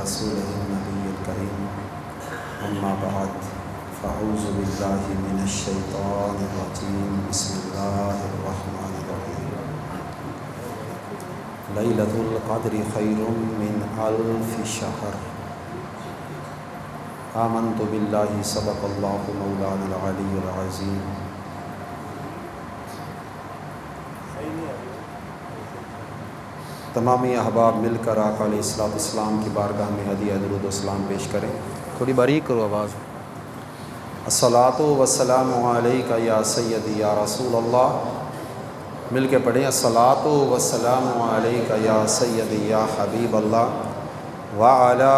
رسوله النبي الكريم أما بعد فأعوذ بالله من الشيطان الرجيم بسم الله الرحمن الرحيم ليلة القدر خير من ألف شهر آمنت بالله صدق الله مولانا العلي العظيم تمامی احباب مل کر آقا علیہ السلام کی بارگاہ میں ہدیہ درود و سلام پیش کریں. تھوڑی باریک کرو آواز. الصلاۃ والسلام علیک یا سیدی یا رسول اللہ. مل کے پڑھیں. الصلاۃ والسلام علیک یا سیدی یا حبیب اللہ وعلی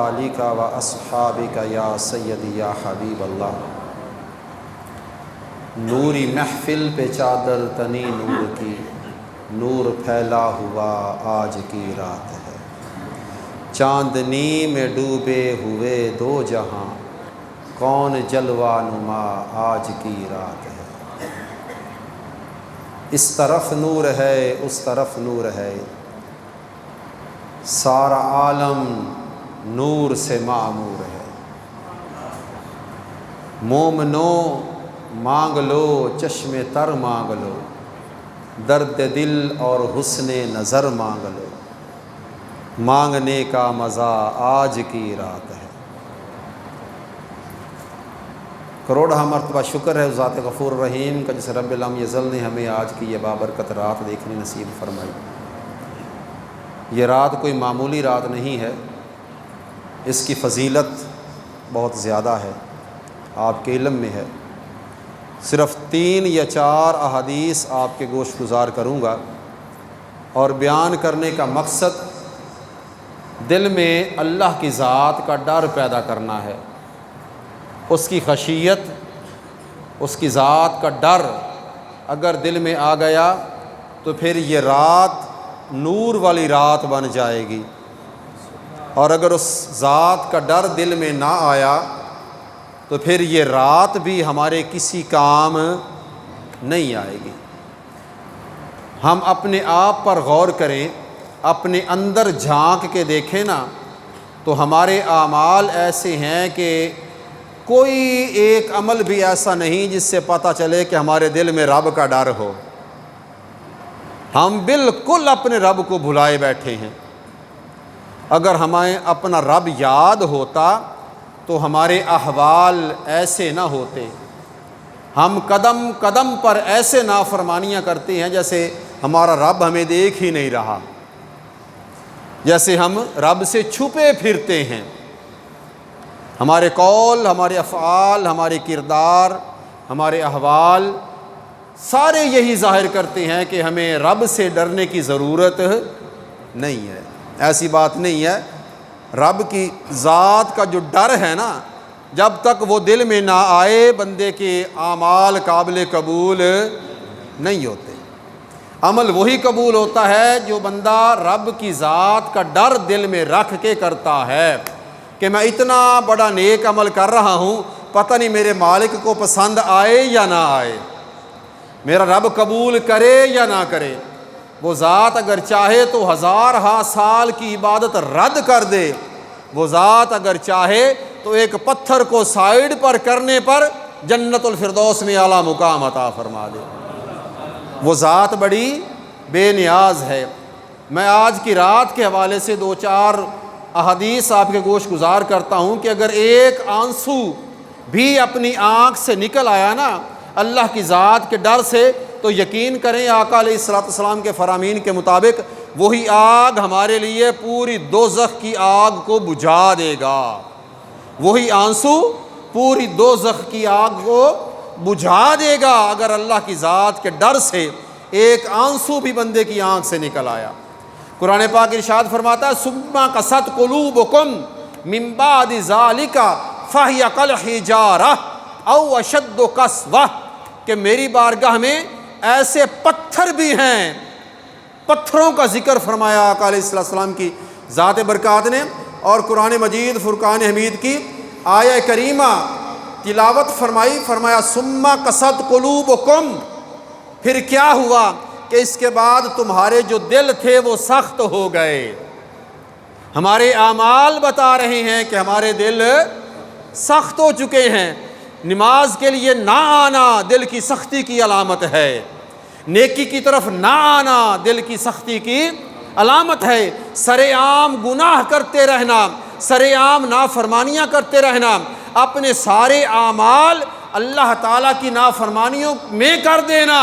آلک و اصحابک یا سیدی یا حبیب اللہ. نوری محفل پہ چادر تنی نور کی، نور پھیلا ہوا آج کی رات ہے. چاندنی میں ڈوبے ہوئے دو جہاں، کون جلوہ نما آج کی رات ہے. اس طرف نور ہے اس طرف نور ہے، سارا عالم نور سے معمور ہے. مومنو مانگ لو چشم تر مانگ لو، درد دل اور حسن نظر مانگ لو، مانگنے کا مزہ آج کی رات ہے. کروڑہ مرتبہ شکر ہے ذات غفور رحیم کا جس رب العالمین یزل نے ہمیں آج کی یہ بابرکت رات دیکھنی نصیب فرمائی. یہ رات کوئی معمولی رات نہیں ہے، اس کی فضیلت بہت زیادہ ہے، آپ کے علم میں ہے. صرف 3 یا 4 احادیث آپ کے گوش گزار کروں گا، اور بیان کرنے کا مقصد دل میں اللہ کی ذات کا ڈر پیدا کرنا ہے. اس کی خشیت، اس کی ذات کا ڈر اگر دل میں آ گیا تو پھر یہ رات نور والی رات بن جائے گی، اور اگر اس ذات کا ڈر دل میں نہ آیا تو پھر یہ رات بھی ہمارے کسی کام نہیں آئے گی. ہم اپنے آپ پر غور کریں، اپنے اندر جھانک کے دیکھیں نا، تو ہمارے اعمال ایسے ہیں کہ کوئی ایک عمل بھی ایسا نہیں جس سے پتہ چلے کہ ہمارے دل میں رب کا ڈر ہو. ہم بالکل اپنے رب کو بھلائے بیٹھے ہیں. اگر ہمیں اپنا رب یاد ہوتا تو ہمارے احوال ایسے نہ ہوتے. ہم قدم قدم پر ایسے نافرمانیاں کرتے ہیں جیسے ہمارا رب ہمیں دیکھ ہی نہیں رہا، جیسے ہم رب سے چھپے پھرتے ہیں. ہمارے قول، ہمارے افعال، ہمارے کردار، ہمارے احوال سارے یہی ظاہر کرتے ہیں کہ ہمیں رب سے ڈرنے کی ضرورت نہیں ہے. ایسی بات نہیں ہے. رب کی ذات کا جو ڈر ہے نا، جب تک وہ دل میں نہ آئے بندے کے اعمال قابل قبول نہیں ہوتے. عمل وہی قبول ہوتا ہے جو بندہ رب کی ذات کا ڈر دل میں رکھ کے کرتا ہے کہ میں اتنا بڑا نیک عمل کر رہا ہوں، پتہ نہیں میرے مالک کو پسند آئے یا نہ آئے، میرا رب قبول کرے یا نہ کرے. وہ ذات اگر چاہے تو 1000 سال کی عبادت رد کر دے. وہ ذات اگر چاہے تو ایک پتھر کو سائیڈ پر کرنے پر جنت الفردوس میں اعلیٰ مقام عطا فرما دے. وہ ذات بڑی بے نیاز ہے. میں آج کی رات کے حوالے سے 2-4 احادیث آپ کے گوش گزار کرتا ہوں کہ اگر ایک آنسو بھی اپنی آنکھ سے نکل آیا نا اللہ کی ذات کے ڈر سے، تو یقین کریں آقا علیہ السلام کے فرامین کے مطابق وہی آگ ہمارے لیے پوری دوزخ کی آگ کو بجھا دے گا. وہی آنسو پوری دوزخ کی آگ کو بجھا دے گا اگر اللہ کی ذات کے ڈر سے ایک آنسو بھی بندے کی آنکھ سے نکل آیا. قرآن پاک ارشاد فرماتا ہے ثم قست قلوبکم من بعد ذالک فہی کالحجارہ او اشد قسوہ، کہ میری بارگاہ میں ایسے پتھر بھی ہیں. پتھروں کا ذکر فرمایا آقا علیہ السلام کی ذات برکات نے، اور قرآن مجید فرقان حمید کی آیہ کریمہ تلاوت فرمائی. فرمایا ثم قست قلوبکم، پھر کیا ہوا کہ اس کے بعد تمہارے جو دل تھے وہ سخت ہو گئے. ہمارے اعمال بتا رہے ہیں کہ ہمارے دل سخت ہو چکے ہیں۔ نماز کے لیے نہ آنا دل کی سختی کی علامت ہے، نیکی کی طرف نہ آنا دل کی سختی کی علامت ہے، سر عام گناہ کرتے رہنا، سر عام نافرمانیاں کرتے رہنا، اپنے سارے اعمال اللہ تعالیٰ کی نافرمانیوں میں کر دینا،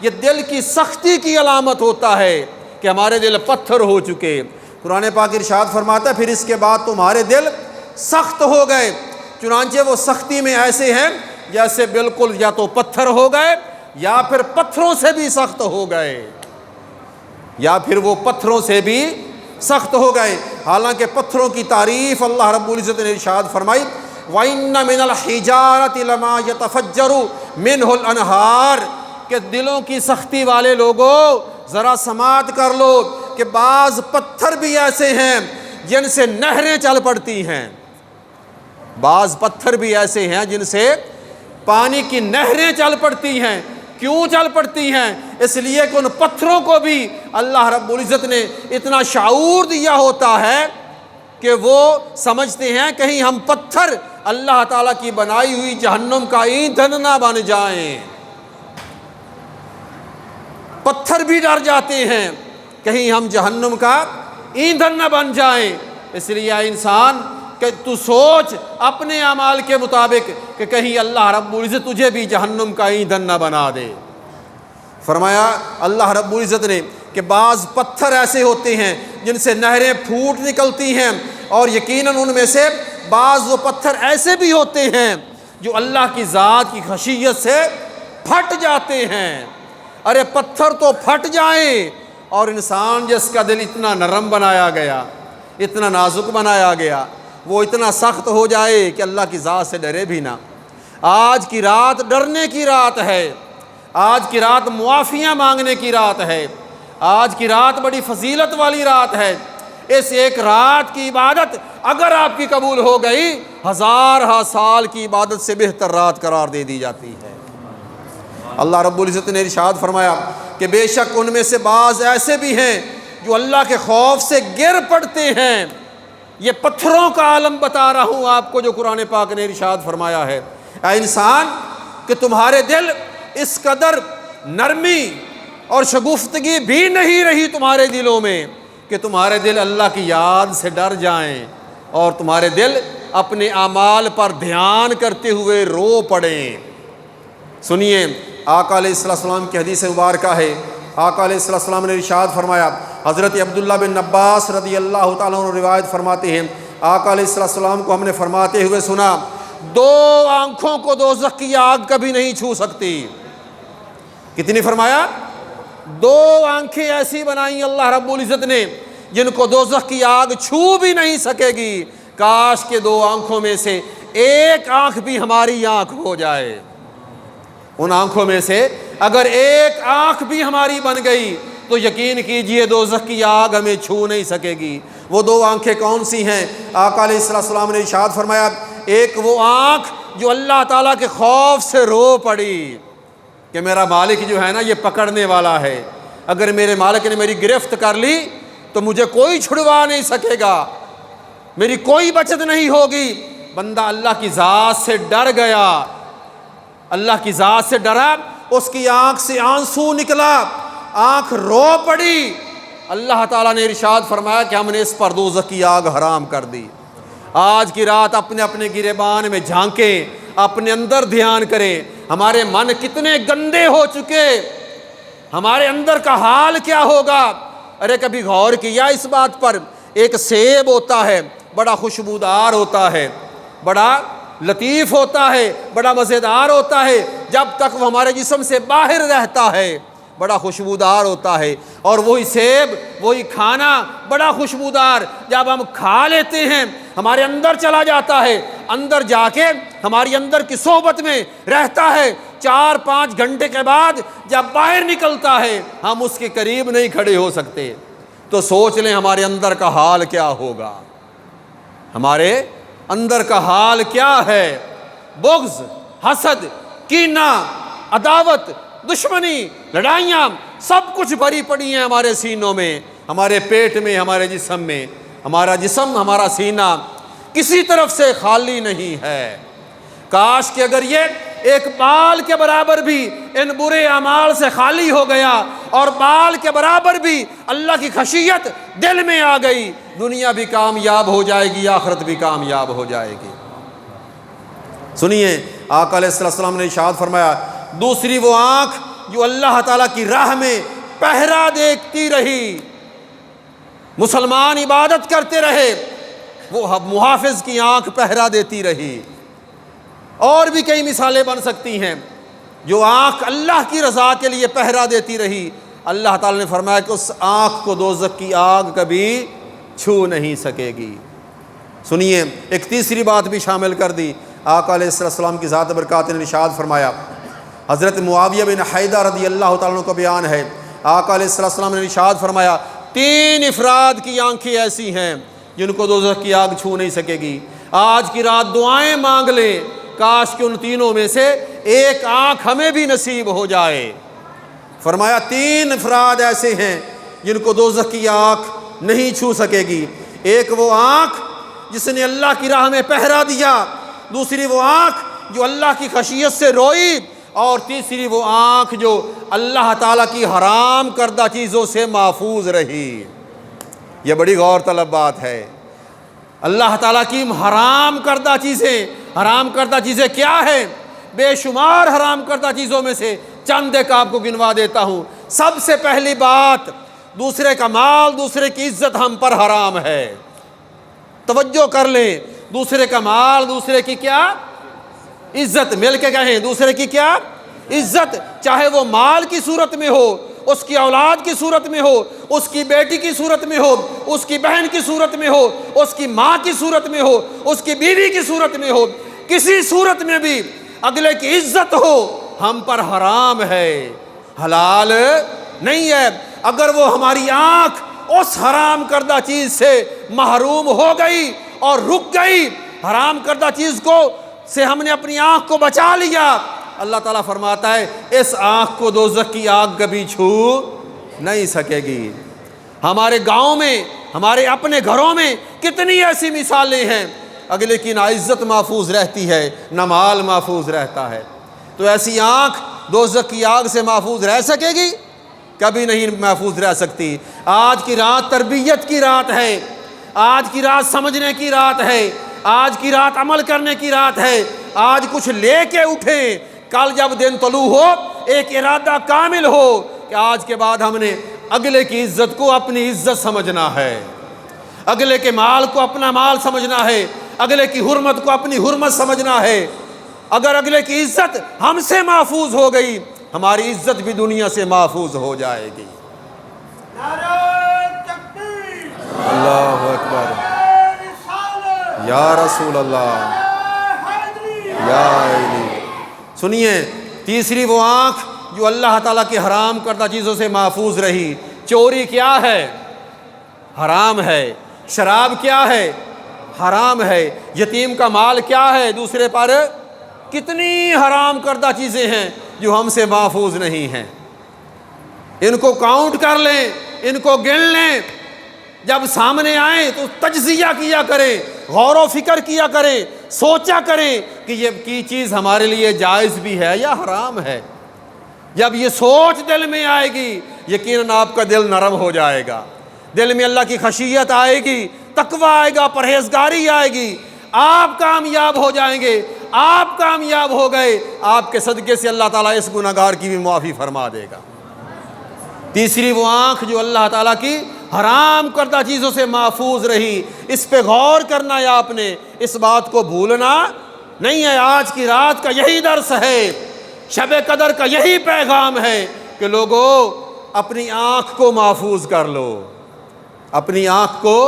یہ دل کی سختی کی علامت ہوتا ہے کہ ہمارے دل پتھر ہو چکے۔ قرآن پاک ارشاد فرماتا ہے پھر اس کے بعد تمہارے دل سخت ہو گئے، چنانچہ وہ سختی میں ایسے ہیں جیسے بالکل یا تو پتھر ہو گئے یا پھر پتھروں سے بھی سخت ہو گئے، یا پھر وہ پتھروں سے بھی سخت ہو گئے۔ حالانکہ پتھروں کی تعریف اللہ رب العزت نے ارشاد فرمائی وَإِنَّ مِنَ الْحِجَارَةِ لَمَا يَتَفَجَّرُ مِنْهُ الْأَنْهَارُ، کہ دلوں کی سختی والے لوگوں ذرا سماعت کر لو کہ بعض پتھر بھی ایسے ہیں جن سے نہریں چل پڑتی ہیں، بعض پتھر بھی ایسے ہیں جن سے پانی کی نہریں چل پڑتی ہیں۔ کیوں چل پڑتی ہیں؟ اس لیے کہ ان پتھروں کو بھی اللہ رب العزت نے اتنا شعور دیا ہوتا ہے کہ وہ سمجھتے ہیں کہیں ہم پتھر اللہ تعالیٰ کی بنائی ہوئی جہنم کا ایندھن نہ بن جائیں۔ پتھر بھی ڈر جاتے ہیں کہیں ہم جہنم کا ایندھن نہ بن جائیں۔ اس لیے انسان کہ تو سوچ اپنے اعمال کے مطابق کہ کہیں اللہ رب العزت تجھے بھی جہنم کا ایندھن نہ بنا دے۔ فرمایا اللہ رب العزت نے کہ بعض پتھر ایسے ہوتے ہیں جن سے نہریں پھوٹ نکلتی ہیں، اور یقیناً ان میں سے بعض وہ پتھر ایسے بھی ہوتے ہیں جو اللہ کی ذات کی خشیت سے پھٹ جاتے ہیں۔ ارے پتھر تو پھٹ جائیں، اور انسان جس کا دل اتنا نرم بنایا گیا، اتنا نازک بنایا گیا، وہ اتنا سخت ہو جائے کہ اللہ کی ذات سے ڈرے بھی نہ۔ آج کی رات ڈرنے کی رات ہے، آج کی رات معافیاں مانگنے کی رات ہے، آج کی رات بڑی فضیلت والی رات ہے۔ اس ایک رات کی عبادت اگر آپ کی قبول ہو گئی، ہزارہ سال کی عبادت سے بہتر رات قرار دے دی جاتی ہے۔ اللہ رب العزت نے ارشاد فرمایا کہ بے شک ان میں سے بعض ایسے بھی ہیں جو اللہ کے خوف سے گر پڑتے ہیں۔ یہ پتھروں کا عالم بتا رہا ہوں آپ کو جو قرآن پاک نے ارشاد فرمایا ہے، اے انسان کہ تمہارے دل اس قدر نرمی اور شگفتگی بھی نہیں رہی تمہارے دلوں میں کہ تمہارے دل اللہ کی یاد سے ڈر جائیں اور تمہارے دل اپنے اعمال پر دھیان کرتے ہوئے رو پڑیں۔ سنیے آقا علیہ السلام کی حدیث مبارکہ ہے، آقا علیہ السلام نے ارشاد فرمایا، حضرت عبداللہ بن عباس رضی اللہ تعالیٰ عنہ روایت فرماتے ہیں آقا علیہ السلام کو ہم نے فرماتے ہوئے سنا، دو آنکھوں کو دوزخ کی آگ کبھی نہیں چھو سکتی۔ کتنی فرمایا؟ دو آنکھیں ایسی بنائیں اللہ رب العزت نے جن کو دوزخ کی آگ چھو بھی نہیں سکے گی۔ کاش کے دو آنکھوں میں سے ایک آنکھ بھی ہماری آنکھ ہو جائے، ان آنکھوں میں سے اگر ایک آنکھ بھی ہماری بن گئی تو یقین کیجئے دوزخ کی آگ ہمیں چھو نہیں سکے گی۔ وہ دو آنکھیں کون سی ہیں؟ آقا علیہ السلام نے ارشاد فرمایا، ایک وہ آنکھ جو اللہ تعالیٰ کے خوف سے رو پڑی کہ میرا مالک جو ہے نا یہ پکڑنے والا ہے، اگر میرے مالک نے میری گرفت کر لی تو مجھے کوئی چھڑوا نہیں سکے گا، میری کوئی بچت نہیں ہوگی۔ بندہ اللہ کی ذات سے ڈر گیا، اللہ کی ذات سے ڈرا، اس کی آنکھ سے آنسو نکلا، آنکھ رو پڑی۔ اللہ تعالیٰ نے ارشاد فرمایا کہ ہم نے اس پر دوزخ کی آگ حرام کر دی۔ آج کی رات اپنے اپنے گریبان میں جھانکیں، اپنے اندر دھیان کریں، ہمارے من کتنے گندے ہو چکے، ہمارے اندر کا حال کیا ہوگا۔ ارے کبھی غور کیا اس بات پر؟ ایک سیب ہوتا ہے، بڑا خوشبودار ہوتا ہے، بڑا لطیف ہوتا ہے، بڑا مزیدار ہوتا ہے، جب تک وہ ہمارے جسم سے باہر رہتا ہے بڑا خوشبودار ہوتا ہے، اور وہی سیب، وہی کھانا بڑا خوشبودار جب ہم کھا لیتے ہیں ہمارے اندر چلا جاتا ہے، اندر جا کے ہماری اندر کی صحبت میں رہتا ہے، 4-5 گھنٹے کے بعد جب باہر نکلتا ہے ہم اس کے قریب نہیں کھڑے ہو سکتے۔ تو سوچ لیں ہمارے اندر کا حال کیا ہوگا، ہمارے اندر کا حال کیا ہے۔ بغض، حسد، کینہ، عداوت، دشمنی، لڑائیاں سب کچھ بھری پڑی ہیں ہمارے سینوں میں، ہمارے پیٹ میں، ہمارے جسم میں۔ ہمارا جسم، ہمارا سینہ کسی طرف سے خالی نہیں ہے۔ کاش کہ اگر یہ ایک بال کے برابر بھی ان برے اعمال سے خالی ہو گیا اور بال کے برابر بھی اللہ کی خشیت دل میں آ گئی، دنیا بھی کامیاب ہو جائے گی، آخرت بھی کامیاب ہو جائے گی۔ سنیے، آقا علیہ السلام نے ارشاد فرمایا، دوسری وہ آنکھ جو اللہ تعالیٰ کی راہ میں پہرا دیکھتی رہی، مسلمان عبادت کرتے رہے، وہ محافظ کی آنکھ پہرا دیتی رہی۔ اور بھی کئی مثالیں بن سکتی ہیں۔ جو آنکھ اللہ کی رضا کے لیے پہرا دیتی رہی، اللہ تعالیٰ نے فرمایا کہ اس آنکھ کو دوزخ کی آگ کبھی چھو نہیں سکے گی۔ سنیے، ایک تیسری بات بھی شامل کر دی۔ آقا علیہ السلام کی ذات برکات نے ارشاد فرمایا، حضرت معاویہ بن حیدہ رضی اللہ تعالیٰ عنہ کا بیان ہے، آقا علیہ السلام نے ارشاد فرمایا، 3 افراد کی آنکھیں ایسی ہیں جن کو دوزخ کی آگ چھو نہیں سکے گی۔ آج کی رات دعائیں مانگ لیں، کاش کہ ان تینوں میں سے ایک آنکھ ہمیں بھی نصیب ہو جائے۔ فرمایا 3 افراد ایسے ہیں جن کو دوزخ کی آنکھ نہیں چھو سکے گی۔ ایک وہ آنکھ جس نے اللہ کی راہ میں پہرا دیا، دوسری وہ آنکھ جو اللہ کی خشیت سے روئی، اور تیسری وہ آنکھ جو اللہ تعالیٰ کی حرام کردہ چیزوں سے محفوظ رہی۔ یہ بڑی غور طلب بات ہے۔ اللہ تعالیٰ کی حرام کردہ چیزیں کیا ہیں؟ بے شمار حرام کردہ چیزوں میں سے چند ایک آپ کو گنوا دیتا ہوں۔ سب سے پہلی بات، دوسرے کا مال، دوسرے کی عزت ہم پر حرام ہے۔ توجہ کر لیں، دوسرے کا مال، دوسرے کی کیا عزت، مل کے کہیں، دوسرے کی کیا عزت، چاہے وہ مال کی صورت میں ہو، اس کی اولاد کی صورت میں ہو، اس کی بیٹی کی صورت میں ہو، اس کی بہن کی صورت میں ہو، اس کی ماں کی صورت میں ہو، اس کی بیوی کی صورت میں ہو، کسی صورت میں بھی اگلے کی عزت ہو، ہم پر حرام ہے، حلال نہیں ہے۔ اگر وہ ہماری آنکھ اس حرام کردہ چیز سے محروم ہو گئی اور رک گئی، حرام کردہ چیز کو سے ہم نے اپنی آنکھ کو بچا لیا، اللہ تعالیٰ فرماتا ہے اس آنکھ کو دوزخ کی آگ کبھی چھو نہیں سکے گی۔ ہمارے گاؤں میں، ہمارے اپنے گھروں میں کتنی ایسی مثالیں ہیں، اگلے کی نہ عزت محفوظ رہتی ہے، نہ مال محفوظ رہتا ہے۔ تو ایسی آنکھ دوزخ کی آگ سے محفوظ رہ سکے گی؟ کبھی نہیں محفوظ رہ سکتی۔ آج کی رات تربیت کی رات ہے، آج کی رات سمجھنے کی رات ہے، آج کی رات عمل کرنے کی رات ہے۔ آج کچھ لے کے اٹھیں، کل جب دن طلوع ہو ایک ارادہ کامل ہو کہ آج کے بعد ہم نے اگلے کی عزت کو اپنی عزت سمجھنا ہے، اگلے کے مال کو اپنا مال سمجھنا ہے، اگلے کی حرمت کو اپنی حرمت سمجھنا ہے۔ اگر اگلے کی عزت ہم سے محفوظ ہو گئی، ہماری عزت بھی دنیا سے محفوظ ہو جائے گی۔ اللہ اکبر، یا رسول اللہ، یا علی۔ سنیے، تیسری وہ آنکھ جو اللہ تعالیٰ کی حرام کردہ چیزوں سے محفوظ رہی۔ چوری کیا ہے؟ حرام ہے۔ شراب کیا ہے؟ حرام ہے۔ یتیم کا مال کیا ہے؟ دوسرے پر کتنی حرام کردہ چیزیں ہیں جو ہم سے محفوظ نہیں ہیں۔ ان کو کاؤنٹ کر لیں، ان کو گن لیں، جب سامنے آئیں تو تجزیہ کیا کریں، غور و فکر کیا کریں، سوچا کریں کہ یہ کی چیز ہمارے لیے جائز بھی ہے یا حرام ہے۔ جب یہ سوچ دل میں آئے گی، یقیناً آپ کا دل نرم ہو جائے گا، دل میں اللہ کی خشیت آئے گی، تقویٰ آئے گا، پرہیزگاری آئے گی، آپ کامیاب ہو جائیں گے۔ آپ کامیاب ہو گئے، آپ کے صدقے سے اللہ تعالیٰ اس گنہگار کی بھی معافی فرما دے گا۔ تیسری وہ آنکھ جو اللہ تعالیٰ کی حرام کردہ چیزوں سے محفوظ رہی، اس پہ غور کرنا ہے آپ نے، اس بات کو بھولنا نہیں ہے۔ آج کی رات کا یہی درس ہے، شب قدر کا یہی پیغام ہے کہ لوگوں اپنی آنکھ کو محفوظ کر لو، اپنی آنکھ کو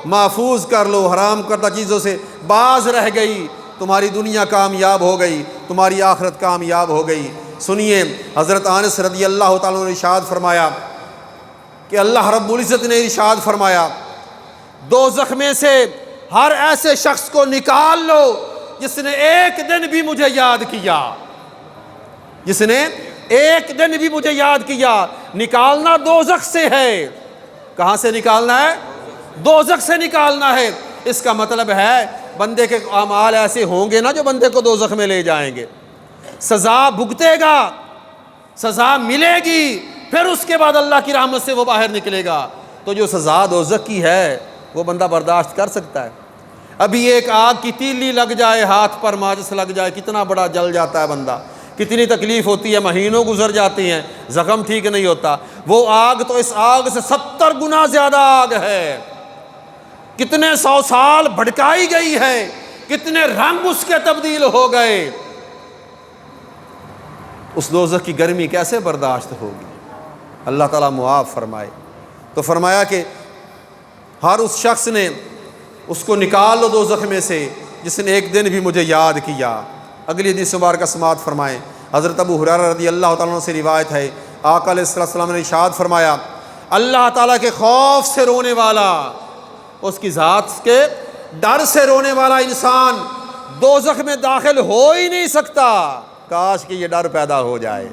محفوظ کر لو، حرام کردہ چیزوں سے باز رہ گئی، تمہاری دنیا کامیاب ہو گئی، تمہاری آخرت کامیاب ہو گئی۔ سنیے، حضرت انس رضی اللہ تعالیٰ نے ارشاد فرمایا کہ اللہ رب العزت نے ارشاد فرمایا، دوزخ میں سے ہر ایسے شخص کو نکال لو جس نے ایک دن بھی مجھے یاد کیا، جس نے ایک دن بھی مجھے یاد کیا۔ نکالنا دوزخ سے ہے۔ کہاں سے نکالنا ہے؟ دوزخ سے نکالنا ہے۔ اس کا مطلب ہے بندے کے اعمال ایسے ہوں گے نا جو بندے کو دوزخ میں لے جائیں گے، سزا بھگتے گا، سزا ملے گی، پھر اس کے بعد اللہ کی رحمت سے وہ باہر نکلے گا۔ تو جو سزا دوزخ کی ہے وہ بندہ برداشت کر سکتا ہے؟ ابھی ایک آگ کی تیلی لگ جائے، ہاتھ پر ماچس لگ جائے، کتنا بڑا جل جاتا ہے بندہ، کتنی تکلیف ہوتی ہے، مہینوں گزر جاتی ہیں، زخم ٹھیک نہیں ہوتا۔ وہ آگ تو اس آگ سے 70 گنا زیادہ آگ ہے، کتنے 100 سال بھڑکائی گئی ہے، کتنے رنگ اس کے تبدیل ہو گئے۔ اس دوزخ کی گرمی کیسے برداشت ہوگی؟ اللہ تعالیٰ معاف فرمائے۔ تو فرمایا کہ ہر اس شخص نے اس کو نکال لو دوزخ میں سے جس نے ایک دن بھی مجھے یاد کیا۔ اگلی حدیث مبارکہ سماعت فرمائیں۔ حضرت ابو ہریرہ رضی اللہ تعالیٰ عنہ سے روایت ہے، آقا علیہ السلام نے ارشاد فرمایا، اللہ تعالیٰ کے خوف سے رونے والا، اس کی ذات کے ڈر سے رونے والا انسان دوزخ میں داخل ہو ہی نہیں سکتا۔ کاش کہ یہ ڈر پیدا ہو جائے،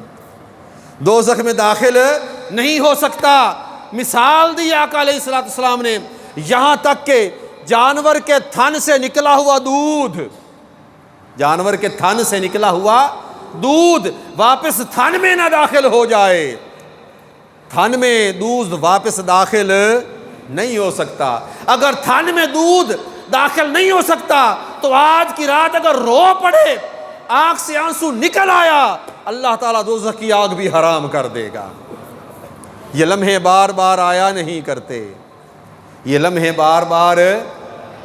دوزخ میں داخل نہیں ہو سکتا۔ مثال دی آقا علیہ السلام نے، یہاں تک کہ جانور کے تھن سے نکلا ہوا دودھ، جانور کے تھن سے نکلا ہوا دودھ واپس تھن میں نہ داخل ہو جائے، تھن میں دودھ واپس داخل نہیں ہو سکتا۔ اگر تھن میں دودھ داخل نہیں ہو سکتا تو آج کی رات اگر رو پڑے، آنکھ سے آنسو نکل آیا، اللہ تعالیٰ دوزخ کی آگ بھی حرام کر دے گا۔ یہ لمحے بار بار آیا نہیں کرتے، یہ لمحے بار بار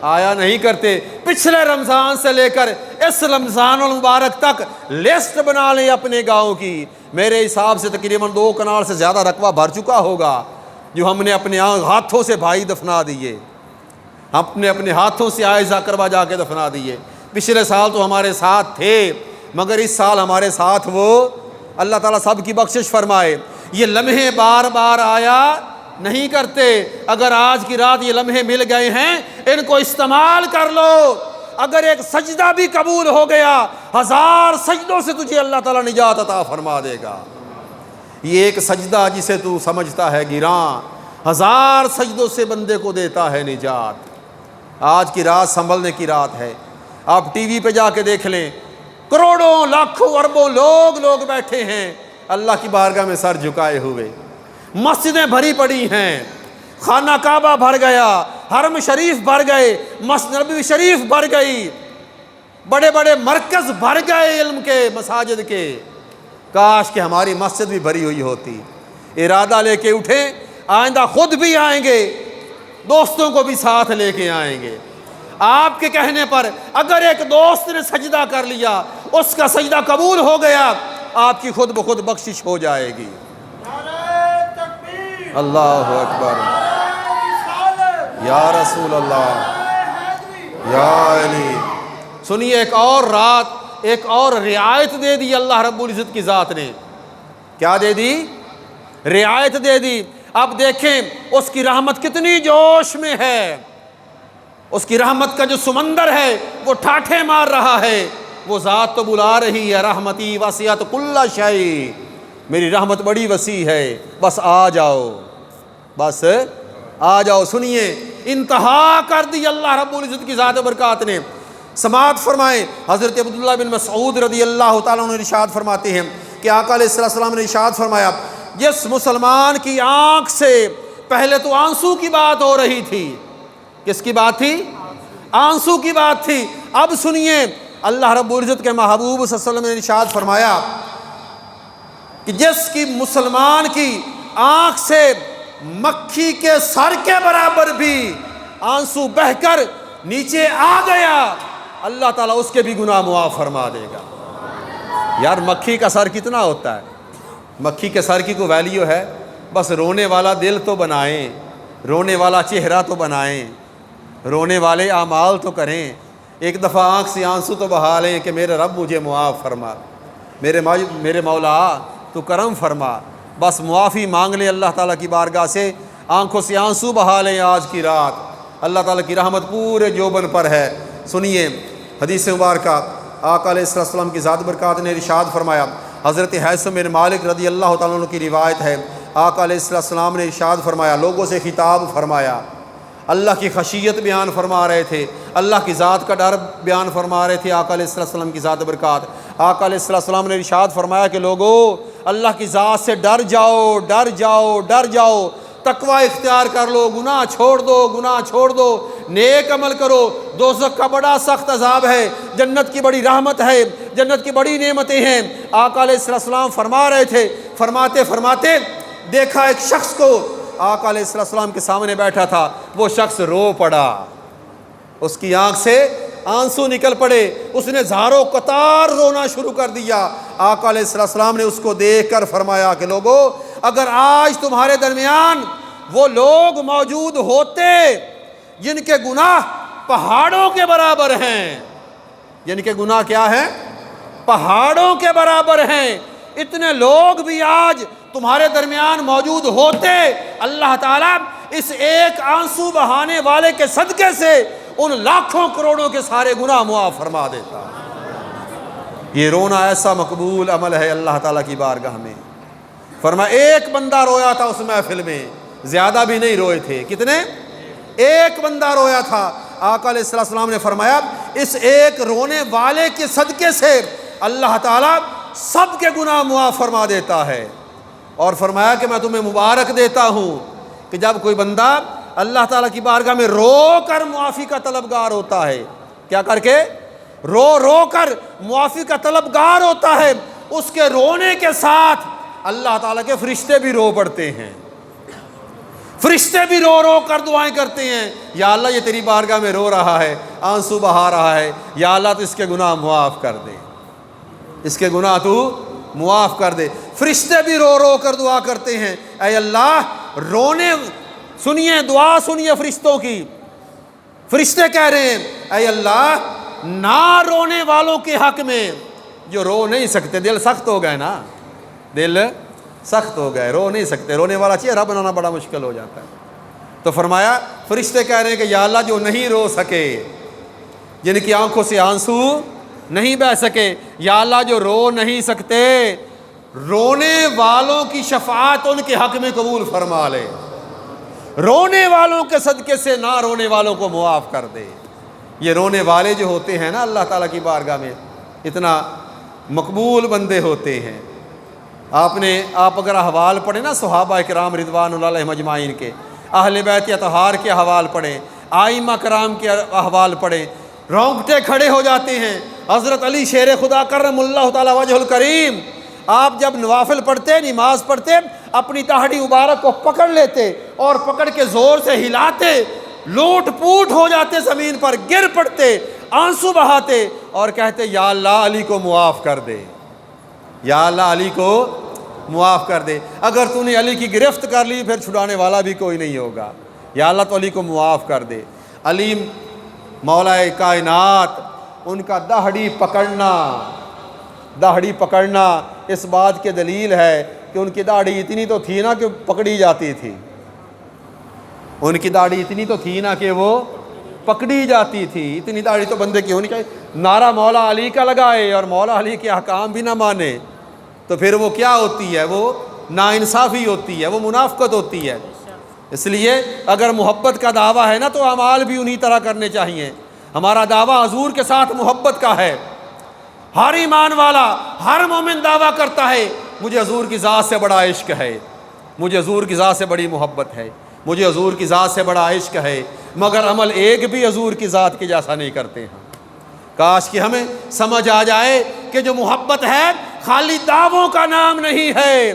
آیا نہیں کرتے۔ پچھلے رمضان سے لے کر اس رمضان المبارک تک لسٹ بنا لیں اپنے گاؤں کی، میرے حساب سے تقریباً 2 کنال سے زیادہ رقبہ بھر چکا ہوگا جو ہم نے اپنے ہاتھوں سے بھائی دفنا دیے، ہم نے اپنے ہاتھوں سے آئزہ کروا جا کے دفنا دیے۔ پچھلے سال تو ہمارے ساتھ تھے مگر اس سال ہمارے ساتھ وہ، اللہ تعالیٰ سب کی بخشش فرمائے۔ یہ لمحے بار بار آیا نہیں کرتے۔ اگر آج کی رات یہ لمحے مل گئے ہیں، ان کو استعمال کر لو۔ اگر ایک سجدہ بھی قبول ہو گیا، 1000 سجدوں سے تجھے اللہ تعالیٰ نجات عطا فرما دے گا۔ یہ ایک سجدہ جسے تو سمجھتا ہے گراں، 1000 سجدوں سے بندے کو دیتا ہے نجات۔ آج کی رات سنبھلنے کی رات ہے۔ آپ ٹی وی پہ جا کے دیکھ لیں، کروڑوں لاکھوں اربوں لوگ بیٹھے ہیں اللہ کی بارگاہ میں سر جھکائے ہوئے، مسجدیں بھری پڑی ہیں، خانہ کعبہ بھر گیا، حرم شریف بھر گئے، مسجد نبوی شریف بھر گئی، بڑے بڑے مرکز بھر گئے علم کے، مساجد کے۔ کاش کہ ہماری مسجد بھی بھری ہوئی ہوتی۔ ارادہ لے کے اٹھیں، آئندہ خود بھی آئیں گے، دوستوں کو بھی ساتھ لے کے آئیں گے۔ آپ کے کہنے پر اگر ایک دوست نے سجدہ کر لیا، اس کا سجدہ قبول ہو گیا، آپ کی خود بخود بخشش ہو جائے گی۔ اللہ اکبر، یا رسول اللہ، یا علی۔ سنیے، ایک اور رات، ایک اور رعایت دے دی اللہ رب العزت کی ذات نے۔ کیا دے دی؟ رعایت دے دی۔ اب دیکھیں اس کی رحمت کتنی جوش میں ہے، اس کی رحمت کا جو سمندر ہے وہ ٹھاٹھے مار رہا ہے۔ وہ ذات تو بلا رہی ہے، رحمتی وسعت کل شیء، میری رحمت بڑی وسیع ہے، بس آ جاؤ، بس آ جاؤ۔ سنیے، انتہا کر دی اللہ رب العزت کی ذات برکات نے۔ سماعت فرمائیں، حضرت عبداللہ بن مسعود رضی اللہ تعالیٰ عنہ ارشاد فرماتے ہیں کہ آقا علیہ السلام نے ارشاد فرمایا، جس مسلمان کی آنکھ سے پہلے تو آنسو کی بات ہو رہی تھی، کس کی بات تھی؟ آنسو کی بات تھی۔ اب سنیے، اللہ رب العزت کے محبوب صلی اللہ علیہ وسلم نے ارشاد فرمایا کہ جس کی مسلمان کی آنکھ سے مکھی کے سر کے برابر بھی آنسو بہہ کر نیچے آ گیا، اللہ تعالیٰ اس کے بھی گناہ معاف فرما دے گا۔ یار مکھی کا سر کتنا ہوتا ہے؟ مکھی کے سر کی کوئی ویلیو ہے؟ بس رونے والا دل تو بنائیں، رونے والا چہرہ تو بنائیں، رونے والے اعمال تو کریں، ایک دفعہ آنکھ سے آنسو تو بہا لیں کہ میرے رب مجھے معاف فرما، میرے مولا تو کرم فرما۔ بس معافی مانگ لیں اللہ تعالیٰ کی بارگاہ سے، آنکھوں سے آنسو بہا لیں آج کی رات، اللہ تعالیٰ کی رحمت پورے جوبن پر ہے۔ سنیے حدیث مبارکہ، آقا علیہ السلام کی ذات برکات نے ارشاد فرمایا، حضرت حیثم بن مالک رضی اللہ تعالیٰ عنہ کی روایت ہے، آقا علیہ السلام نے ارشاد فرمایا، لوگوں سے خطاب فرمایا، اللہ کی خشیت بیان فرما رہے تھے، اللہ کی ذات کا ڈر بیان فرما رہے تھے آقا علیہ السلام کی ذات برکات۔ آقا علیہ السلام نے ارشاد فرمایا کہ لوگو اللہ کی ذات سے ڈر جاؤ، ڈر جاؤ، ڈر جاؤ، تقوی اختیار کر لو، گناہ چھوڑ دو، گناہ چھوڑ دو، نیک عمل کرو۔ دوزخ کا بڑا سخت عذاب ہے، جنت کی بڑی رحمت ہے، جنت کی بڑی نعمتیں ہیں۔ آقا علیہ السلام فرما رہے تھے، فرماتے فرماتے دیکھا ایک شخص کو آقا علیہ السلام کے سامنے بیٹھا تھا، وہ شخص رو پڑا، اس کی آنکھ سے آنسو نکل پڑے، اس نے زاروں قطار رونا شروع کر دیا۔ آقا علیہ السلام نے اس کو دیکھ کر فرمایا کہ لوگو اگر آج تمہارے درمیان وہ لوگ موجود ہوتے جن کے گناہ پہاڑوں کے برابر ہیں، جن کے گناہ کیا ہیں؟ پہاڑوں کے برابر ہیں، اتنے لوگ بھی آج تمہارے درمیان موجود ہوتے، اللہ تعالیٰ اس ایک آنسو بہانے والے کے صدقے سے ان لاکھوں کروڑوں کے سارے گناہ معاف فرما دیتا۔ یہ رونا ایسا مقبول عمل ہے اللہ تعالیٰ کی بارگاہ میں۔ فرمایا ایک بندہ رویا تھا اس محفل میں، زیادہ بھی نہیں روئے تھے، کتنے؟ ایک بندہ رویا تھا۔ آقا علیہ السلام نے فرمایا اس ایک رونے والے کے صدقے سے اللہ تعالیٰ سب کے گناہ معاف فرما دیتا ہے۔ اور فرمایا کہ میں تمہیں مبارک دیتا ہوں کہ جب کوئی بندہ اللہ تعالیٰ کی بارگاہ میں رو کر معافی کا طلبگار ہوتا ہے، کیا کر کے؟ رو رو کر معافی کا طلبگار ہوتا ہے، اس کے رونے کے ساتھ اللہ تعالیٰ کے فرشتے بھی رو پڑتے ہیں، فرشتے بھی رو رو کر دعائیں کرتے ہیں، یا اللہ یہ تیری بارگاہ میں رو رہا ہے، آنسو بہا رہا ہے، یا اللہ تو اس کے گناہ معاف کر دے، اس کے گناہ تو معاف کر دے۔ فرشتے بھی رو رو کر دعا کرتے ہیں، اے اللہ رونے سنیے، دعا سنیے فرشتوں کی۔ فرشتے کہہ رہے ہیں اے اللہ نہ رونے والوں کے حق میں، جو رو نہیں سکتے، دل سخت ہو گئے نا، دل سخت ہو گئے، رو نہیں سکتے، رونے والا چہرہ بنانا بڑا مشکل ہو جاتا ہے، تو فرمایا فرشتے کہہ رہے ہیں کہ یا اللہ جو نہیں رو سکے، جن کی آنکھوں سے آنسو نہیں بہہ سکے، یا اللہ جو رو نہیں سکتے، رونے والوں کی شفاعت ان کے حق میں قبول فرما لے، رونے والوں کے صدقے سے نہ رونے والوں کو معاف کر دے۔ یہ رونے والے جو ہوتے ہیں نا اللہ تعالیٰ کی بارگاہ میں اتنا مقبول بندے ہوتے ہیں۔ آپ اگر احوال پڑھیں نا صحابہ کرام رضوان اللہ علیہم اجمعین کے، اہل بیت اطہار کے احوال پڑھیں، ائمہ کرام کے احوال پڑھیں، رونگٹے کھڑے ہو جاتے ہیں۔ حضرت علی شیر خدا کرم اللہ تعالیٰ وجہ الکریم، آپ جب نوافل پڑھتے، نماز پڑھتے، اپنی داڑھی مبارک کو پکڑ لیتے اور پکڑ کے زور سے ہلاتے، لوٹ پوٹ ہو جاتے، زمین پر گر پڑتے، آنسو بہاتے اور کہتے یا اللہ علی کو معاف کر دے، یا اللہ علی کو معاف کر دے، اگر تو نے علی کی گرفت کر لی پھر چھڑانے والا بھی کوئی نہیں ہوگا، یا اللہ تو علی کو معاف کر دے۔ علی مولا کائنات، ان کا داڑھی پکڑنا اس بات کے دلیل ہے کہ ان کی داڑھی اتنی تو تھی نا کہ پکڑی جاتی تھی، ان کی داڑھی اتنی تو تھی نا کہ وہ پکڑی جاتی تھی، اتنی داڑھی تو بندے کی ہونی چاہیے۔ نعرہ مولا علی کا لگائے اور مولا علی کے احکام بھی نہ مانے تو پھر وہ کیا ہوتی ہے؟ وہ ناانصافی ہوتی ہے، وہ منافقت ہوتی ہے۔ اس لیے اگر محبت کا دعویٰ ہے نا تو اعمال بھی انہی طرح کرنے چاہیے۔ ہمارا دعویٰ حضور کے ساتھ محبت کا ہے، ہر ایمان والا، ہر مومن دعویٰ کرتا ہے مجھے حضور کی ذات سے بڑا عشق ہے، مجھے حضور کی ذات سے بڑی محبت ہے، مجھے حضور کی ذات سے بڑا عشق ہے، مگر عمل ایک بھی حضور کی ذات کی جیسا نہیں کرتے ہیں۔ کاش کہ ہمیں سمجھ آ جائے کہ جو محبت ہے خالی دعووں کا نام نہیں ہے،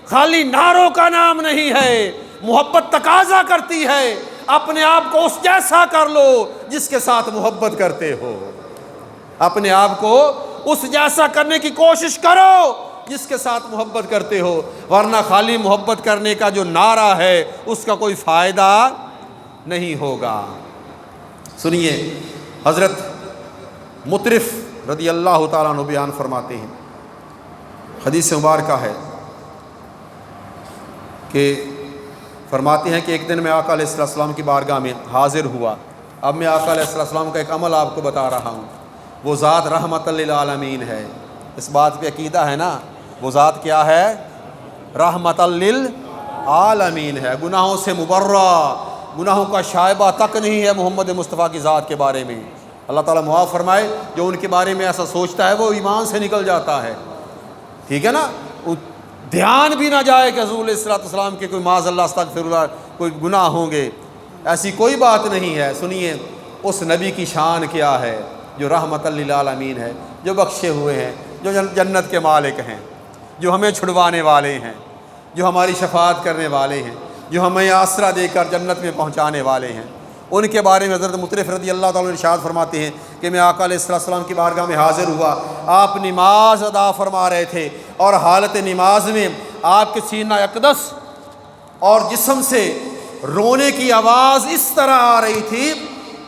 خالی نعروں کا نام نہیں ہے، محبت تقاضا کرتی ہے اپنے آپ کو اس جیسا کر لو جس کے ساتھ محبت کرتے ہو، اپنے آپ کو اس جیسا کرنے کی کوشش کرو جس کے ساتھ محبت کرتے ہو، ورنہ خالی محبت کرنے کا جو نعرہ ہے اس کا کوئی فائدہ نہیں ہوگا۔ سنیے حضرت مطرف رضی اللہ تعالیٰ عنہ بیان فرماتے ہیں، حدیث مبارکہ ہے کہ فرماتے ہیں کہ ایک دن میں آقا علیہ السلام کی بارگاہ میں حاضر ہوا۔ اب میں آقا علیہ السلام کا ایک عمل آپ کو بتا رہا ہوں، وہ ذات رحمت للعالمین ہے، اس بات پہ عقیدہ ہے نا، وہ ذات کیا ہے؟ رحمت للعالمین ہے، گناہوں سے مبرہ، گناہوں کا شائبہ تک نہیں ہے محمد مصطفیٰ کی ذات کے بارے میں۔ اللہ تعالیٰ معاف فرمائے، جو ان کے بارے میں ایسا سوچتا ہے وہ ایمان سے نکل جاتا ہے، ٹھیک ہے نا، دھیان بھی نہ جائے کہ حضور علیہ الصلوۃ والسلام کے کوئی معاذ اللہ استغفر اللہ کوئی گناہ ہوں گے، ایسی کوئی بات نہیں ہے۔ سنیے اس نبی کی شان کیا ہے جو رحمت للعالمین ہے، جو بخشے ہوئے ہیں، جو جنت کے مالک ہیں، جو ہمیں چھڑوانے والے ہیں، جو ہماری شفاعت کرنے والے ہیں، جو ہمیں آسرا دے کر جنت میں پہنچانے والے ہیں۔ ان کے بارے میں حضرت مطرف رضی اللہ تعالیٰ عنہ ارشاد فرماتے ہیں کہ میں آقا علیہ السلام کی بارگاہ میں حاضر ہوا، آپ نماز ادا فرما رہے تھے اور حالت نماز میں آپ کے سینہ اقدس اور جسم سے رونے کی آواز اس طرح آ رہی تھی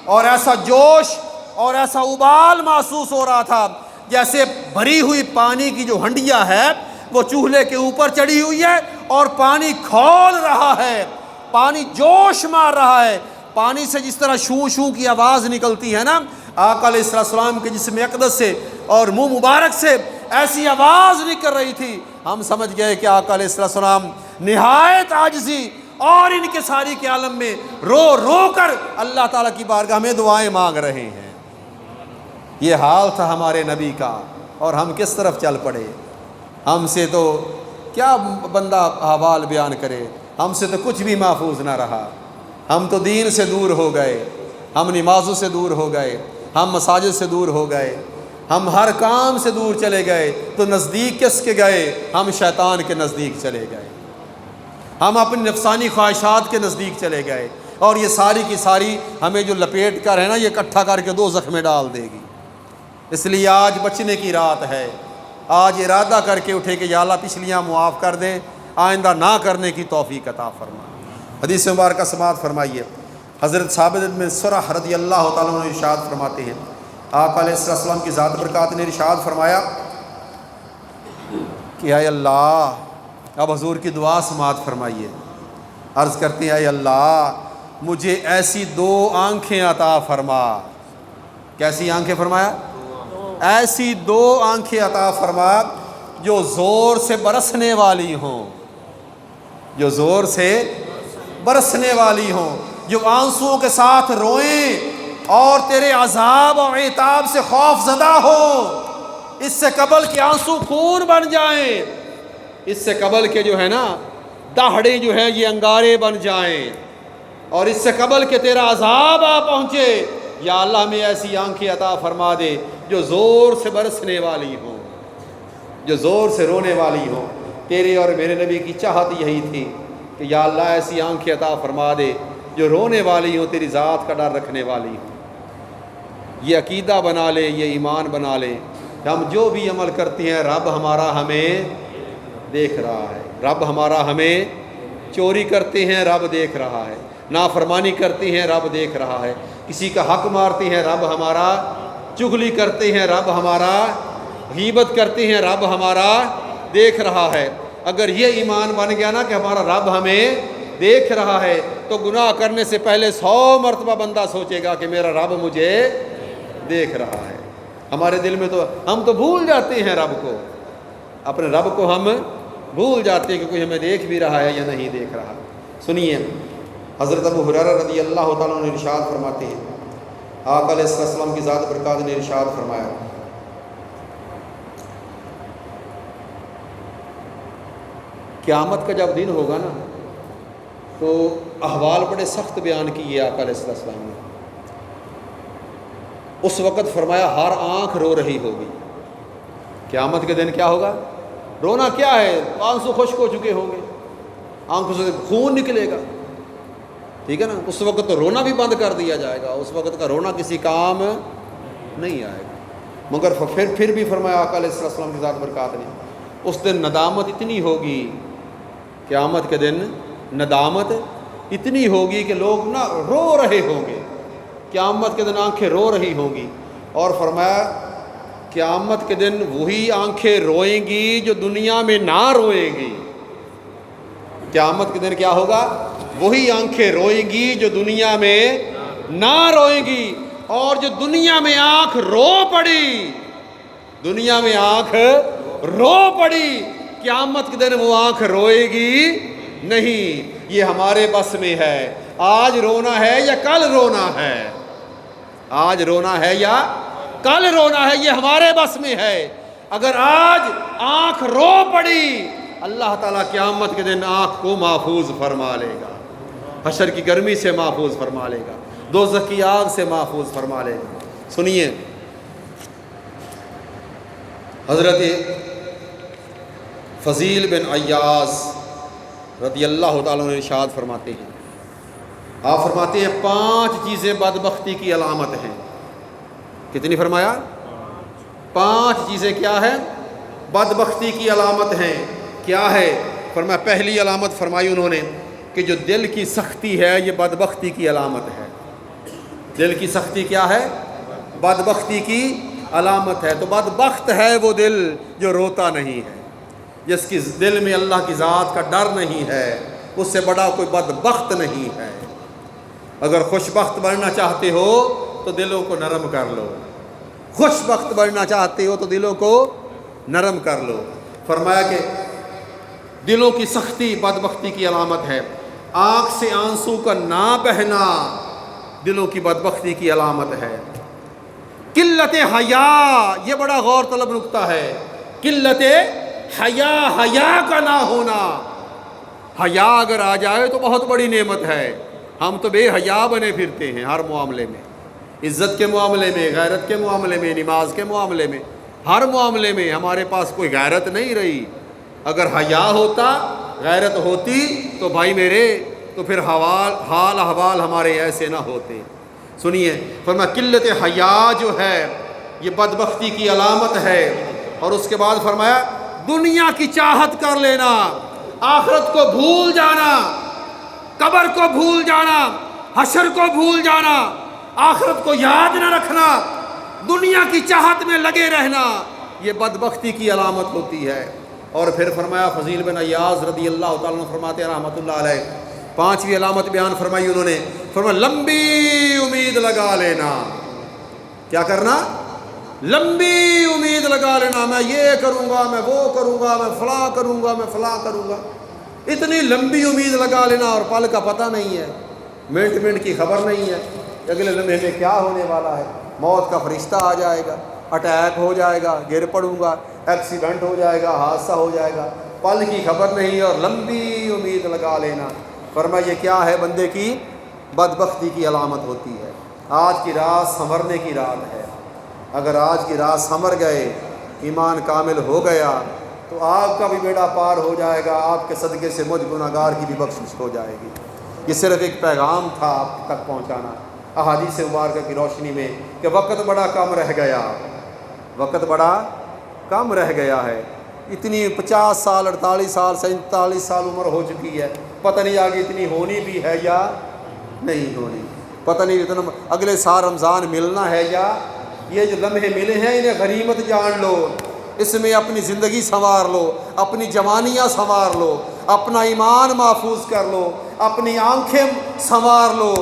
اور ایسا جوش اور ایسا ابال محسوس ہو رہا تھا جیسے بھری ہوئی پانی کی جو ہنڈیا ہے وہ چولہے کے اوپر چڑھی ہوئی ہے اور پانی کھول رہا ہے، پانی جوش مار رہا ہے، پانی سے جس طرح شوں شوں کی آواز نکلتی ہے نا، آقا علیہ السلام کے جسم اقدس سے اور منہ مبارک سے ایسی آواز نکل رہی تھی، ہم سمجھ گئے کہ آقا علیہ السلام نہایت عاجزی اور انکساری کے عالم میں رو رو کر اللہ تعالیٰ کی بارگاہ میں دعائیں مانگ رہے ہیں۔ یہ حال تھا ہمارے نبی کا، اور ہم کس طرف چل پڑے۔ ہم سے تو کیا بندہ احوال بیان کرے، ہم سے تو کچھ بھی محفوظ نہ رہا، ہم تو دین سے دور ہو گئے، ہم نمازوں سے دور ہو گئے، ہم مساجد سے دور ہو گئے، ہم ہر کام سے دور چلے گئے، تو نزدیک کس کے گئے؟ ہم شیطان کے نزدیک چلے گئے، ہم اپنی نفسانی خواہشات کے نزدیک چلے گئے، اور یہ ساری کی ساری ہمیں جو لپیٹ کر ہے نا، یہ اکٹھا کر کے دوزخ میں ڈال دے گی۔ اس لیے آج بچنے کی رات ہے، آج ارادہ کر کے اٹھے کہ یا اللہ پچھلیاں معاف کر دیں، آئندہ نہ کرنے کی توفیق عطا فرما۔ حدیث مبارکہ سماعت فرمائیے، حضرت ثابت بن سرح رضی اللہ تعالیٰ عنہ ارشاد فرماتے ہیں، آقا علیہ السلام کی ذات برکات نے ارشاد فرمایا کہ اے اللہ، اب حضور کی دعا سماعت فرمائیے، عرض کرتے ہیں اے اللہ مجھے ایسی دو آنکھیں عطا فرما۔ کیسی آنکھیں فرمایا؟ ایسی دو آنکھیں عطا فرما جو زور سے برسنے والی ہوں، جو زور سے برسنے والی ہوں، جو آنسوؤں کے ساتھ روئیں اور تیرے عذاب اور عتاب سے خوف زدہ ہو، اس سے قبل کہ آنسو خون بن جائیں، اس سے قبل کہ جو ہے نا دہڑے جو ہیں یہ انگارے بن جائیں، اور اس سے قبل کہ تیرا عذاب آ پہنچے، یا اللہ ہمیں ایسی آنکھیں عطا فرما دے جو زور سے برسنے والی ہوں، جو زور سے رونے والی ہوں۔ تیرے اور میرے نبی کی چاہت یہی تھی کہ یا اللہ ایسی آنکھیں عطا فرما دے جو رونے والی ہوں، تیری ذات کا ڈر رکھنے والی ہوں۔ یہ عقیدہ بنا لے، یہ ایمان بنا لے کہ ہم جو بھی عمل کرتے ہیں رب ہمارا ہمیں دیکھ رہا ہے، رب ہمارا ہمیں، چوری کرتے ہیں رب دیکھ رہا ہے، نافرمانی کرتے ہیں رب دیکھ رہا ہے، کسی کا حق مارتے ہیں رب ہمارا، چغلی کرتے ہیں رب ہمارا، غیبت کرتے ہیں رب ہمارا دیکھ رہا ہے۔ اگر یہ ایمان بن گیا نا کہ ہمارا رب ہمیں دیکھ رہا ہے، تو گناہ کرنے سے پہلے 100 مرتبہ بندہ سوچے گا کہ میرا رب مجھے دیکھ رہا ہے۔ ہمارے دل میں تو ہم تو بھول جاتے ہیں رب کو، اپنے رب کو ہم بھول جاتے ہیں کہ کوئی ہمیں دیکھ بھی رہا ہے یا نہیں دیکھ رہا۔ سنیے حضرت ابو ہریرہ رضی اللہ تعالیٰ عنہ ارشاد فرماتے ہیں، آقا علیہ السلام کی ذات برکات نے ارشاد فرمایا، قیامت کا جب دن ہوگا نا تو احوال بڑے سخت بیان کیے آقا علیہ السلام نے۔ اس وقت فرمایا ہر آنکھ رو رہی ہوگی۔ قیامت کے دن کیا ہوگا؟ رونا کیا ہے؟ آنسو خشک ہو چکے ہوں گے، آنکھوں سے خون نکلے گا، ٹھیک ہے نا۔ اس وقت تو رونا بھی بند کر دیا جائے گا، اس وقت کا رونا کسی کام نہیں آئے گا۔ مگر پھر بھی فرمایا آقا علیہ السلام کی ذات برکات نے، اس دن ندامت اتنی ہوگی، قیامت کے دن ندامت اتنی ہوگی کہ لوگ نہ رو رہے ہوں گے، قیامت کے دن آنکھیں رو رہی ہوں گی۔ اور فرمایا قیامت کے دن وہی آنکھیں روئیں گی جو دنیا میں نہ روئیں گی۔ قیامت کے دن کیا ہوگا؟ وہی آنکھیں روئیں گی جو دنیا میں نہ روئیں گی، اور جو دنیا میں آنکھ رو پڑی، دنیا میں آنکھ رو پڑی، قیامت کے دن وہ آنکھ روئے گی نہیں۔ یہ ہمارے بس میں ہے، آج رونا ہے یا کل رونا ہے؟ آج رونا ہے یا کل رونا ہے؟ یہ ہمارے بس میں ہے۔ اگر آج آنکھ رو پڑی، اللہ تعالیٰ قیامت کے دن آنکھ کو محفوظ فرما لے گا، حشر کی گرمی سے محفوظ فرما لے گا، دوزخ کی آگ سے محفوظ فرما لے گا۔ سنیے، حضرت فضیل بن عیاض رضی اللہ تعالیٰ عنہ ارشاد فرماتے ہیں، آپ فرماتے ہیں 5 چیزیں بدبختی کی علامت ہیں۔ کتنی فرمایا؟ 5 چیزیں کیا ہے؟ بدبختی کی علامت ہیں۔ کیا ہے؟ فرمایا پہلی علامت فرمائی انہوں نے کہ جو دل کی سختی ہے یہ بدبختی کی علامت ہے۔ دل کی سختی کیا ہے؟ بدبختی کی علامت ہے۔ تو بدبخت ہے وہ دل جو روتا نہیں ہے، جس کی دل میں اللہ کی ذات کا ڈر نہیں ہے، اس سے بڑا کوئی بدبخت نہیں ہے۔ اگر خوش بخت بننا چاہتے ہو تو دلوں کو نرم کر لو، خوش بخت بننا چاہتے ہو تو دلوں کو نرم کر لو۔ فرمایا کہ دلوں کی سختی بدبختی کی علامت ہے۔ آنکھ سے آنسو کا نہ بہنا دلوں کی بدبختی کی علامت ہے۔ قلت حیا، یہ بڑا غور طلب نکتہ ہے۔ قلت حیا، حیا کا نہ ہونا۔ حیا اگر آ جائے تو بہت بڑی نعمت ہے۔ ہم تو بے حیا بنے پھرتے ہیں ہر معاملے میں، عزت کے معاملے میں، غیرت کے معاملے میں، نماز کے معاملے میں، ہر معاملے میں ہمارے پاس کوئی غیرت نہیں رہی۔ اگر حیا ہوتا، غیرت ہوتی تو بھائی میرے، تو پھر حال احوال ہمارے ایسے نہ ہوتے۔ سنیے، فرمایا قلت حیا جو ہے یہ بدبختی کی علامت ہے۔ اور اس کے بعد فرمایا دنیا کی چاہت کر لینا، آخرت کو بھول جانا، قبر کو بھول جانا، حشر کو بھول جانا، آخرت کو یاد نہ رکھنا، دنیا کی چاہت میں لگے رہنا، یہ بدبختی کی علامت ہوتی ہے۔ اور پھر فرمایا فضیل بن عیاض رضی اللہ تعالیٰ عنہ فرماتے ہیں رحمۃ اللہ علیہ، 5ویں علامت بیان فرمائی انہوں نے، فرمایا لمبی امید لگا لینا۔ کیا کرنا؟ لمبی امید لگا لینا، میں یہ کروں گا، میں وہ کروں گا، میں فلاں کروں گا، میں فلاں کروں گا۔ اتنی لمبی امید لگا لینا اور پل کا پتہ نہیں ہے، منٹ کی خبر نہیں ہے، اگلے لمحے میں کیا ہونے والا ہے۔ موت کا فرشتہ آ جائے گا، اٹیک ہو جائے گا، گر پڑوں گا، ایکسیڈنٹ ہو جائے گا، حادثہ ہو جائے گا، پل کی خبر نہیں اور لمبی امید لگا لینا۔ فرمایا یہ کیا ہے؟ بندے کی بدبختی کی علامت ہوتی ہے۔ آج کی رات سنورنے کی رات ہے، اگر آج کی رات سنور گئے، ایمان کامل ہو گیا تو آپ کا بھی بیڑا پار ہو جائے گا، آپ کے صدقے سے مجھ گناہگار کی بھی بخشش ہو جائے گی۔ یہ صرف ایک پیغام تھا آپ تک پہنچانا احادیث مبارکہ کی روشنی میں کہ وقت بڑا کم رہ گیا، وقت بڑا کم رہ گیا ہے۔ اتنی 50 سال 48 سال 47 سال عمر ہو چکی ہے، پتہ نہیں آگے اتنی ہونی بھی ہے یا نہیں ہونی، پتہ نہیں اتنا اگلے سال رمضان ملنا ہے یا یہ جو لمحے ملے ہیں انہیں غنیمت جان لو، اس میں اپنی زندگی سنوار لو، اپنی جوانیاں سنوار لو، اپنا ایمان محفوظ کر لو، اپنی آنکھیں سنوار لو،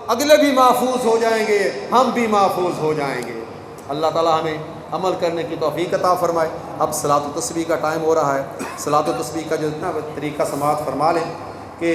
اگلے بھی محفوظ ہو جائیں گے، ہم بھی محفوظ ہو جائیں گے۔ اللہ تعالیٰ ہمیں عمل کرنے کی توفیق عطا فرمائے۔ اب صلاۃ و تسبیح کا ٹائم ہو رہا ہے، صلاۃ و تسبیح کا جو اتنا طریقہ سماعت فرما لیں کہ